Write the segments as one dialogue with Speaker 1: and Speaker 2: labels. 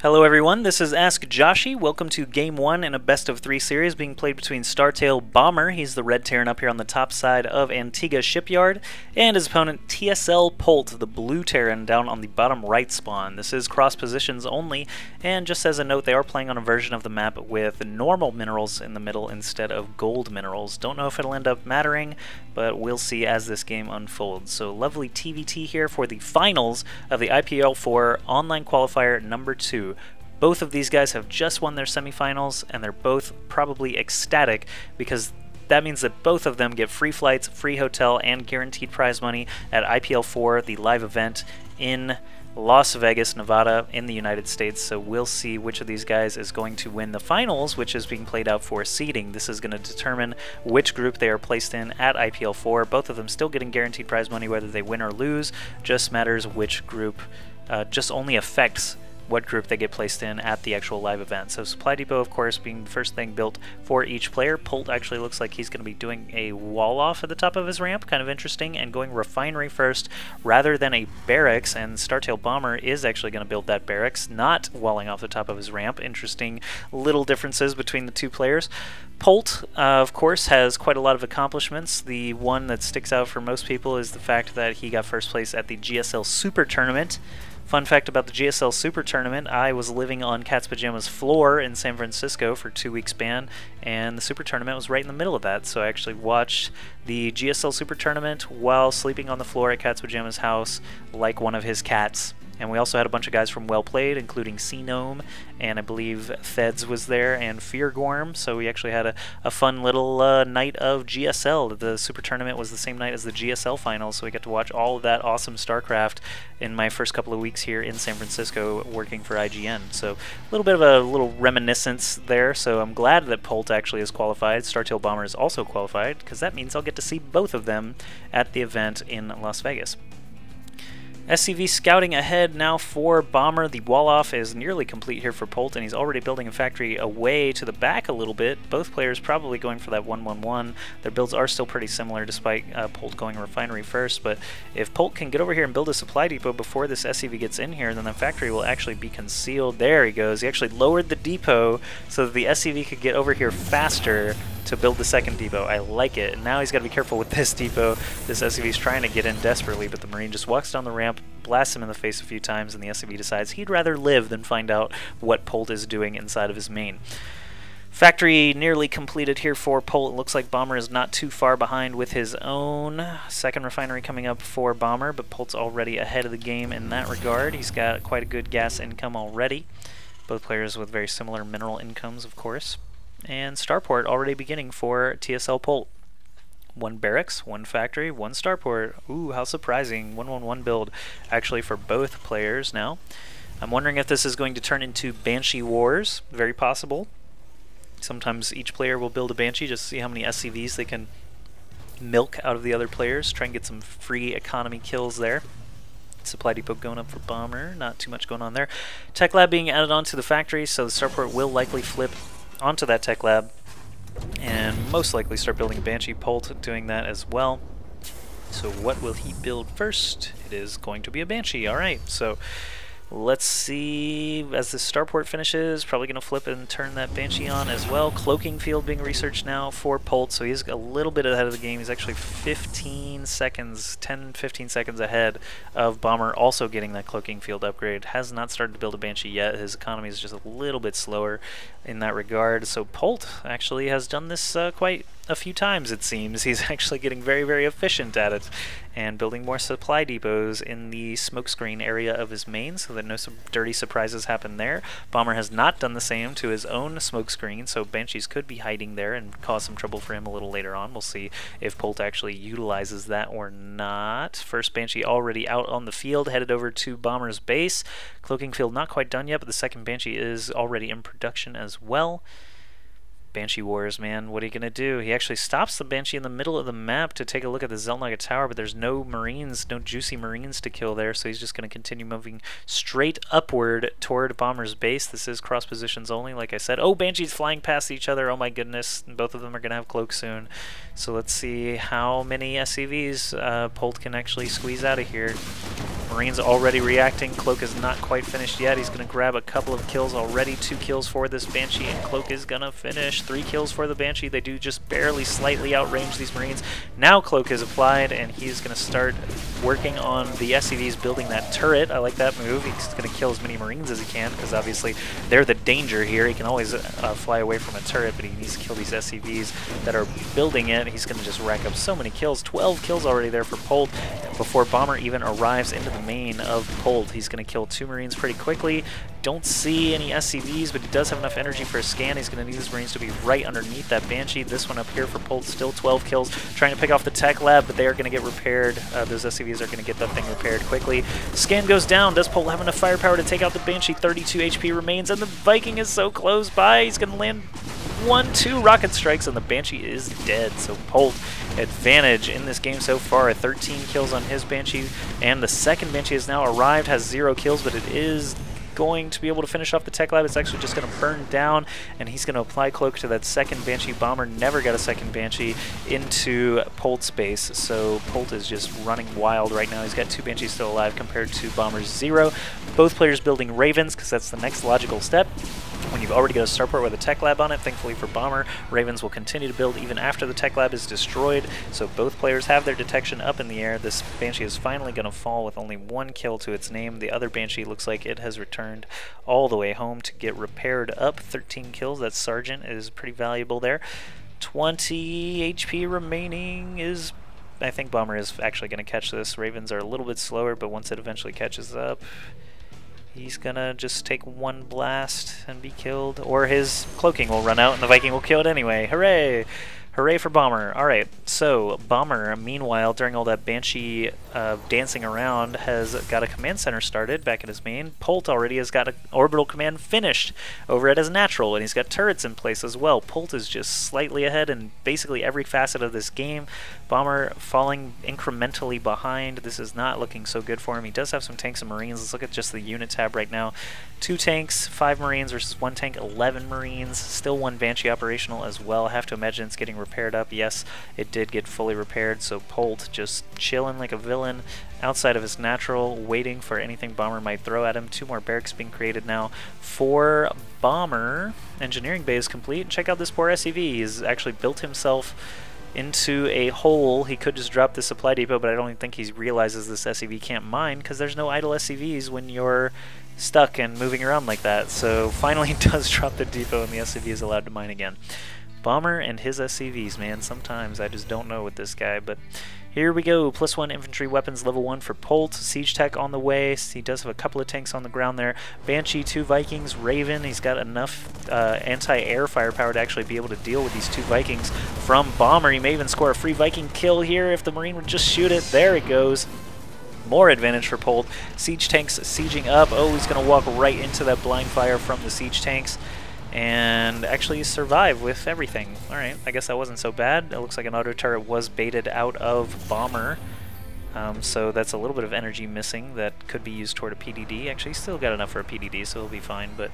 Speaker 1: Hello everyone, this is AskJoshy. Welcome to Game 1 in a best of 3 series being played between StarCraft.Bomber, he's the red Terran up here on the top side of Antiga Shipyard, and his opponent TSL.Polt, the blue Terran down on the bottom right spawn. This is cross positions only, and just as a note, they are playing on a version of the map with normal minerals in the middle instead of gold minerals. Don't know if it'll end up mattering, but we'll see as this game unfolds. So lovely TVT here for the finals of the IPL4 Online Qualifier number 2. Both of these guys have just won their semifinals, and they're both probably ecstatic because that means that both of them get free flights, free hotel, and guaranteed prize money at IPL4, the live event in Las Vegas, Nevada, in the United States. So we'll see which of these guys is going to win the finals, which is being played out for seeding. This is going to determine which group they are placed in at IPL4. Both of them still getting guaranteed prize money whether they win or lose. Just matters which group, just only affects what group they get placed in at the actual live event. So supply depot, of course, being the first thing built for each player. Polt actually looks like he's going to be doing a wall off at the top of his ramp, kind of interesting, and going refinery first rather than a barracks, and StarCraft.Bomber is actually going to build that barracks, not walling off the top of his ramp. Interesting little differences between the two players. Polt, of course, has quite a lot of accomplishments. The one that sticks out for most people is the fact that he got first place at the GSL Super Tournament. Fun fact about the GSL Super Tournament, I was living on Cat's Pajama's floor in San Francisco for a 2-week span, and the Super Tournament was right in the middle of that, so I actually watched the GSL Super Tournament while sleeping on the floor at Cat's Pajama's house like one of his cats. And we also had a bunch of guys from Well Played, including Sea Gnome, and I believe Feds was there, and Feargorm, so we actually had a fun little night of GSL. The Super Tournament was the same night as the GSL Finals, so we got to watch all of that awesome StarCraft in my first couple of weeks here in San Francisco working for IGN. So a little bit of a little reminiscence there, so I'm glad that Polt actually is qualified. StarCraft.Bomber is also qualified, because that means I'll get to see both of them at the event in Las Vegas. SCV scouting ahead now for Bomber. The wall-off is nearly complete here for Polt, and he's already building a factory away to the back a little bit. Both players probably going for that 1-1-1. Their builds are still pretty similar despite Polt going refinery first, but if Polt can get over here and build a supply depot before this SCV gets in here, then the factory will actually be concealed. There he goes. He actually lowered the depot so that the SCV could get over here faster to build the second depot. I like it. And now he's got to be careful with this depot. This SCV is trying to get in desperately, but the Marine just walks down the ramp, blasts him in the face a few times, and the SCV decides he'd rather live than find out what Polt is doing inside of his main. Factory nearly completed here for Polt. It looks like Bomber is not too far behind with his own. Second refinery coming up for Bomber, but Polt's already ahead of the game in that regard. He's got quite a good gas income already. Both players with very similar mineral incomes, of course. And Starport already beginning for TSL.Polt. One barracks, one factory, one starport. Ooh, how surprising. 1-1-1 build actually for both players now. I'm wondering if this is going to turn into Banshee Wars. Very possible. Sometimes each player will build a Banshee just to see how many SCVs they can milk out of the other players. Try and get some free economy kills there. Supply depot going up for Bomber. Not too much going on there. Tech lab being added onto the factory, so the starport will likely flip onto that tech lab and most likely start building a Banshee. Polt doing that as well. So what will he build first? It is going to be a Banshee. Alright, so let's see as the starport finishes. Probably going to flip and turn that Banshee on as well. Cloaking field being researched now for Polt, so he's a little bit ahead of the game. He's actually 15 seconds, 10-15 seconds ahead of Bomber also getting that cloaking field upgrade. Has not started to build a Banshee yet. His economy is just a little bit slower in that regard. So Polt actually has done this quite a few times, it seems. He's actually getting very, very efficient at it and building more supply depots in the smokescreen area of his main so that no dirty surprises happen there. Bomber has not done the same to his own smokescreen, so Banshees could be hiding there and cause some trouble for him a little later on. We'll see if Polt actually utilizes that or not. First Banshee already out on the field, headed over to Bomber's base. Cloaking field not quite done yet, but the second Banshee is already in production as well. Banshee Wars, man, what are you going to do? He actually stops the Banshee in the middle of the map to take a look at the Zeltnaga Tower, but there's no Marines, no juicy Marines to kill there, so he's just going to continue moving straight upward toward Bomber's base. This is cross positions only, like I said. Oh, Banshees flying past each other, oh my goodness, both of them are going to have cloaks soon. So let's see how many SCVs Polt can actually squeeze out of here. Marines already reacting. Cloak is not quite finished yet. He's going to grab a couple of kills already. 2 kills for this Banshee, and Cloak is going to finish. 3 kills for the Banshee. They do just barely, slightly outrange these Marines. Now Cloak is applied, and he's going to start working on the SCVs, building that turret. I like that move. He's going to kill as many Marines as he can, because obviously they're the danger here. He can always fly away from a turret, but he needs to kill these SCVs that are building it. He's going to just rack up so many kills. 12 kills already there for Polt before Bomber even arrives into the main of Polt. He's going to kill 2 Marines pretty quickly. Don't see any SCVs, but he does have enough energy for a scan. He's going to need his Marines to be right underneath that Banshee. This one up here for Polt, still 12 kills. Trying to pick off the tech lab, but they are going to get repaired. Those SCVs are going to get that thing repaired quickly. Scan goes down. Does Polt have enough firepower to take out the Banshee? 32 HP remains, and the Viking is so close by. He's going to land 1-2 rocket strikes, and the Banshee is dead. So Polt, advantage in this game so far. 13 kills on his Banshee, and the second Banshee has now arrived, has 0 kills, but it is going to be able to finish off the tech lab. It's actually just going to burn down, and he's going to apply Cloak to that second Banshee. Bomber never got a second Banshee into Polt's base, so Polt is just running wild right now. He's got 2 Banshees still alive compared to Bomber's 0. Both players building Ravens, because that's the next logical step when you've already got a starport with a tech lab on it. Thankfully for Bomber, Ravens will continue to build even after the tech lab is destroyed, so both players have their detection up in the air. This Banshee is finally going to fall with only 1 kill to its name. The other Banshee looks like it has returned all the way home to get repaired up. 13 kills. That Sergeant is pretty valuable there. 20 HP remaining is... I think Bomber is actually going to catch this. Ravens are a little bit slower, but once it eventually catches up, he's gonna just take 1 blast and be killed, or his cloaking will run out and the Viking will kill it anyway. Hooray! Hooray for Bomber. Alright, so Bomber, meanwhile, during all that Banshee dancing around, has got a command center started back at his main. Polt already has got an orbital command finished over at his natural, and he's got turrets in place as well. Polt is just slightly ahead in basically every facet of this game. Bomber falling incrementally behind. This is not looking so good for him. He does have some tanks and Marines. Let's look at just the unit tab right now. 2 tanks, 5 Marines versus 1 tank, 11 Marines. Still 1 Banshee operational as well. I have to imagine it's getting repaired up. Yes, it did get fully repaired, so Polt just chilling like a villain outside of his natural, waiting for anything Bomber might throw at him. 2 more barracks being created now for Bomber. Engineering bay is complete. Check out this poor SCV. He's actually built himself into a hole. He could just drop the supply depot, but I don't even think he realizes this SCV can't mine, because there's no idle SCVs when you're stuck and moving around like that. So finally he does drop the depot, and the SCV is allowed to mine again. Bomber and his SCVs, man. Sometimes I just don't know with this guy, but here we go. +1 infantry weapons, level 1 for Polt. Siege tech on the way. He does have a couple of tanks on the ground there. Banshee, 2 Vikings, Raven. He's got enough anti-air firepower to actually be able to deal with these 2 Vikings from Bomber. He may even score a free Viking kill here if the Marine would just shoot it. There it goes. More advantage for Polt. Siege tanks sieging up. Oh, he's going to walk right into that blind fire from the siege tanks and actually survive with everything. Alright, I guess that wasn't so bad. It looks like an auto turret was baited out of Bomber. So that's a little bit of energy missing that could be used toward a PDD. Actually, he's still got enough for a PDD, so he'll be fine, but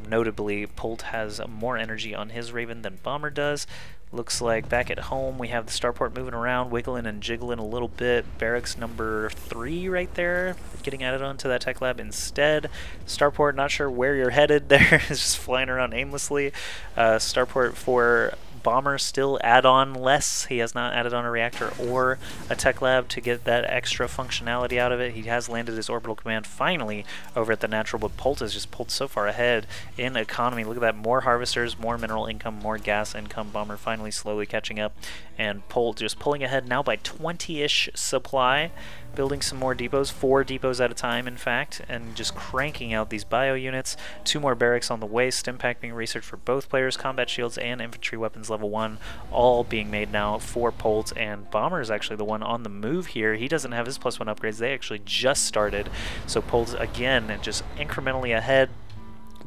Speaker 1: notably, Polt has more energy on his Raven than Bomber does. Looks like back at home we have the starport moving around, wiggling and jiggling a little bit. Barracks number 3 right there, getting added onto that tech lab instead. Starport, not sure where you're headed there, it's just flying around aimlessly. Starport for Bomber still add-on less. He has not added on a reactor or a tech lab to get that extra functionality out of it. He has landed his orbital command finally over at the natural, but Polt is just pulled so far ahead in economy. Look at that, more harvesters, more mineral income, more gas income. Bomber finally slowly catching up, and Polt just pulling ahead now by 20-ish supply. Building some more depots, 4 depots at a time in fact, and just cranking out these bio units. 2 more barracks on the way, stim pack being researched for both players, combat shields and infantry weapons level 1 all being made now for Polt, and Bomber is actually the one on the move here. He doesn't have his +1 upgrades, they actually just started, so Polt again just incrementally ahead.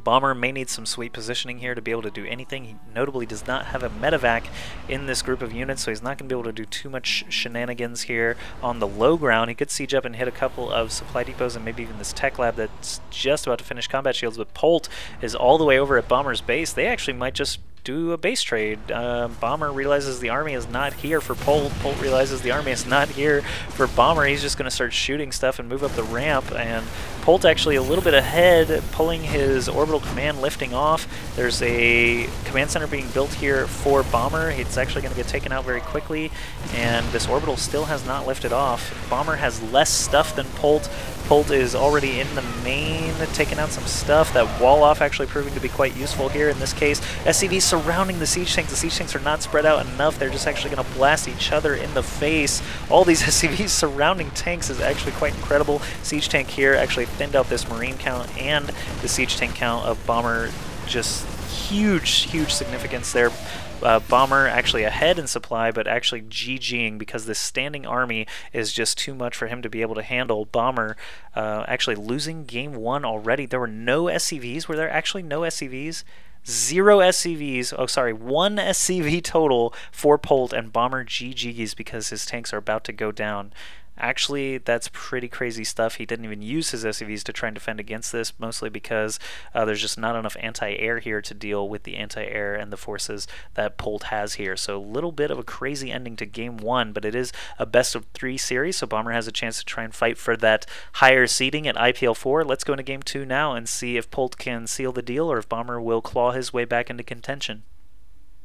Speaker 1: Bomber may need some sweet positioning here to be able to do anything. He notably does not have a medevac in this group of units, so he's not going to be able to do too much shenanigans here on the low ground. He could siege up and hit a couple of supply depots and maybe even this tech lab that's just about to finish combat shields, but Polt is all the way over at Bomber's base. They actually might just do a base trade. Bomber realizes the army is not here for Polt. Polt realizes the army is not here for Bomber. He's just going to start shooting stuff and move up the ramp, and Polt actually a little bit ahead, pulling his orbital command, lifting off. There's a command center being built here for Bomber. It's actually going to get taken out very quickly, and this orbital still has not lifted off. Bomber has less stuff than Polt. Polt is already in the main, taking out some stuff. That wall off actually proving to be quite useful here in this case. SCVs surrounding the siege tanks. The siege tanks are not spread out enough. They're just actually going to blast each other in the face. All these SCVs surrounding tanks is actually quite incredible. Siege tank here actually thinned out this marine count, and the siege tank count of Bomber just huge significance there. Bomber actually ahead in supply, but actually GGing because this standing army is just too much for him to be able to handle. Bomber actually losing game 1 already. There were no SCVs. Were there actually no SCVs? 0 SCVs. Oh, sorry, 1 SCV total for Polt, and Bomber GGs because his tanks are about to go down. Actually, that's pretty crazy stuff. He didn't even use his SCVs to try and defend against this, mostly because there's just not enough anti-air here to deal with the anti-air and the forces that Polt has here. So a little bit of a crazy ending to game 1, but it is a best of 3 series, so Bomber has a chance to try and fight for that higher seeding at IPL4. Let's go into game 2 now and see if Polt can seal the deal or if Bomber will claw his way back into contention.